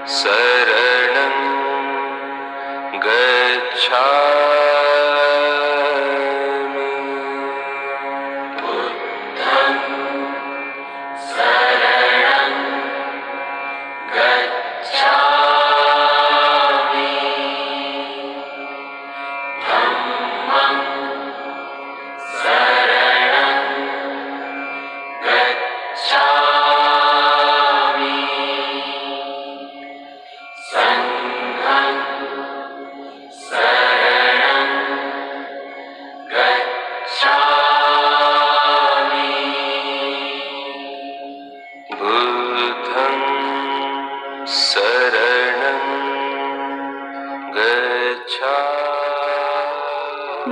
शरणं गच्छामि। बुद्धं शरणं गच्छामि। धम्मं शरणं गच्छामि। संघं शरणं गच्छामि। बुद्धं शरणं गच्छामि।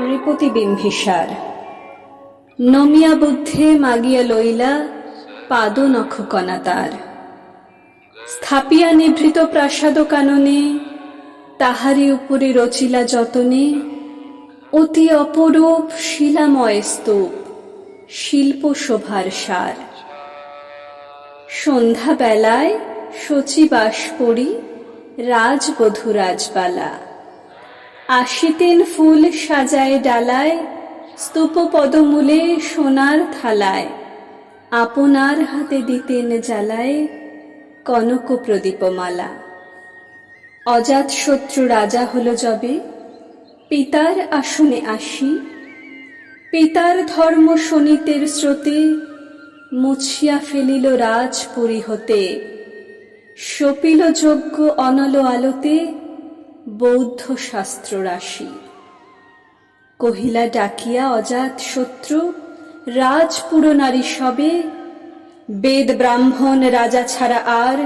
নৃপতি বিম্বিসার। নমিয়া বুদ্ধে মাগিয়া লইলা পাদ নখ কণা তার। স্থাপিয়া নিভৃত প্রাসাদ কাননে, তাহারি উপরে রচিলা যতনে অতি অপরূপ শিলাময় স্তূপ, শিল্প শোভার সার। সন্ধ্যা বেলায় শচীবাস পড়ি রাজবধূ রাজবালা, আসিতেন ফুল সাজায় ডালায়, স্তূপ পদমূলে সোনার থালায়, আপনার হাতে দিতেন জ্বালায় কনক প্রদীপমালা। অজাতশত্রু রাজা হল যবে, পিতার আসনে আসি, পিতার ধর্ম শোনিতের স্রোতে মুছিয়া ফেলিল রাজপুরী হতে। সপিল যজ্ঞ অনল আলোতে বৌদ্ধ শাস্ত্র রাশি। কহিলা ডাকিয়া অজাত শত্রু রাজপুর নারী সবে, বেদ ব্রাহ্মণ রাজা ছাড়া আর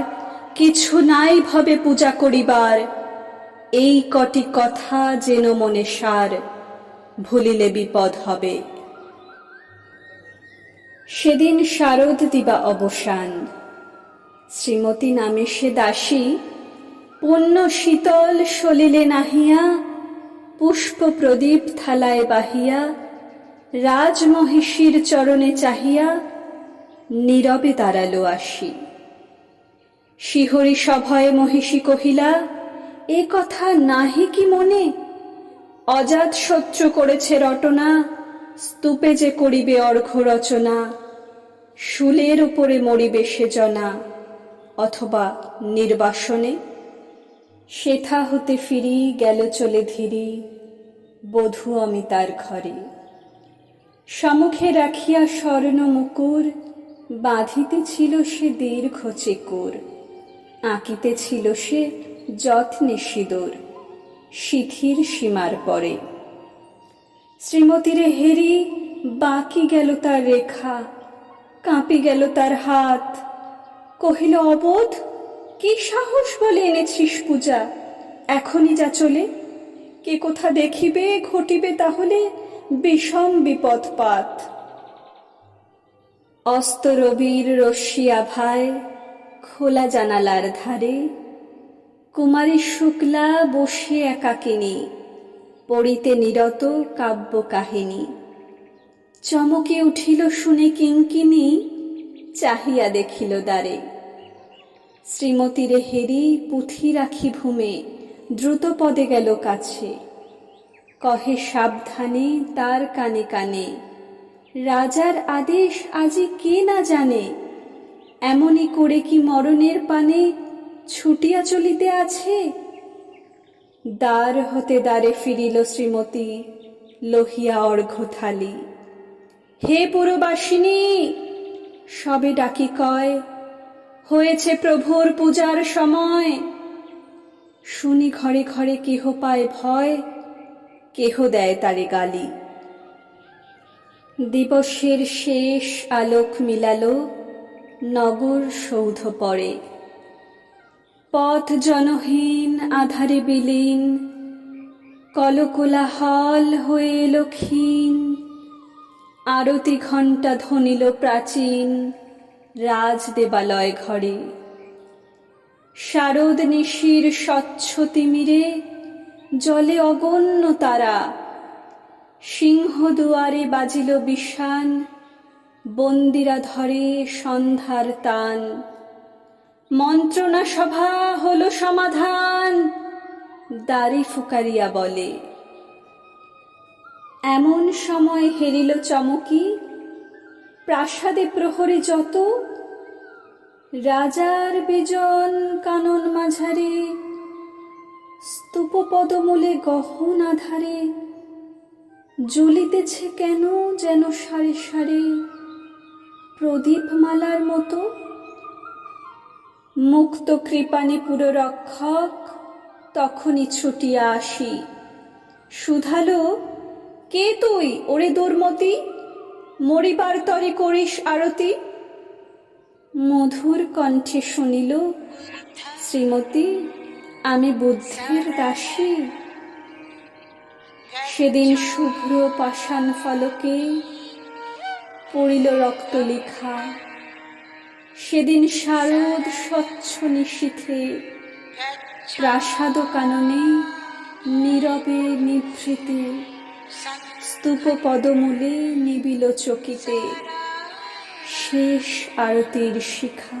কিছু নাই ভবে পূজা করিবার। এই কটি কথা যেন মনে সার, ভুলিলে বিপদ হবে। সেদিন শারদ দিবা অবসান, শ্রীমতী নামে সে দাসী পুণ্য শীতল সলিলে নাহিয়া, পুষ্প প্রদীপ থালায় বাহিয়া, রাজমহিষীর চরণে চাহিয়া নীরবে দাঁড়ালো আসি। শিহরি সভয়ে মহিষী কহিলা, এ কথা নাহি কি মনে? অজাত শত্রু করেছে রটনা, স্তূপে যে করিবে অর্ঘ্য রচনা। শুলের উপরে মরিবে সে জনা, অথবা নির্বাসনে। সেথা হতে ফিরি গেল চলে ধীরি, বধূ আমি তার ঘরে। সম্মুখে রাখিয়া স্বর্ণ মুকুর, বাঁধিতেছিল সে দীর্ঘ চেকুর। আঁকিতেছিল সে যত্নে সিঁদুর, সিথির সীমার পরে। শ্রীমতীরে হেরি বাকি গেল তার রেখা, কাঁপি গেল তার হাত। কহিল, অবোধ, কি সাহস বলে এনেছিস পূজা? এখনই যা চলে, কে কোথা দেখিবে, ঘটিবে তাহলে বিষম বিপদপাত। অস্ত রবির রশ্মি আভায় খোলা জানালার ধারে, কুমারী শুক্লা বসে একাকিনী, পড়িতে নিরত কাব্য কাহিনী। চমকে উঠিল শুনে কিঙ্কিনী, চাহিয়া দেখিল দ্বারে। শ্রীমতীরে হেরি পুঁথি রাখি ভূমে, দ্রুত পদে গেল কাছে। কহে সাবধানে তার কানে কানে, রাজার আদেশ আজি কে না জানে। এমনি করে কি মরণের পানে ছুটিয়া চলিতে আছে? দ্বার হতে দ্বারে ফিরিল শ্রীমতী, লহিয়া অর্ঘ্য থালি। হে পুরবাসিনী, সবে ডাকি কয়, হয়েছে প্রভুর পূজার সময়। শুনি ঘরে ঘরে কেহ পায় ভয়, কেহ দেয় তারে গালি। দিবসের শেষ আলোক মিলালো, নগর সৌধ পড়ে। পথ জনহীন আধারে বিলীন, কলকোলাহল হয়ে এলো ক্ষীণ। আরতি ঘণ্টা ধ্বনিল প্রাচীন, রাজ দেবালয় ঘরে। শারদ নিশির স্বচ্ছ তিমিরে জলে অগণ্য তারা। সিংহ দুয়ারে বাজিল বিষান, বন্দিরা ধরে সন্ধ্যার তান। মন্ত্রণা সভা হলো সমাধান, দাড়ি ফুকারিয়া বলে। এমন সময় হেরিল চমকি, প্রাসাদে প্রহরী যত, রাজার বিজন কানন মাঝারে, স্তূপ পদমূলে গহন আধারে, জ্বলিতেছে কেন যেন সারে সারে প্রদীপ মালার মতো। মুক্ত কৃপানে পুররক্ষক তখনই ছুটিয়া আসি, শুধালো, কে তুই ওরে দুর্মতি, মরিবার তরে করিস আরতি। মধুর কণ্ঠে শুনিল, শ্রীমতী আমি বুদ্ধির দাসী। সেদিন শুভ্র পাষাণ ফলকে পড়িল রক্ত লিখা, সেদিন শারদ স্বচ্ছ নিশীথে প্রাসাদ কাননে নীরবে নিভৃতে, স্তূপ পদমূলে নিবিল চকিতে শেষ আরতির শিখা।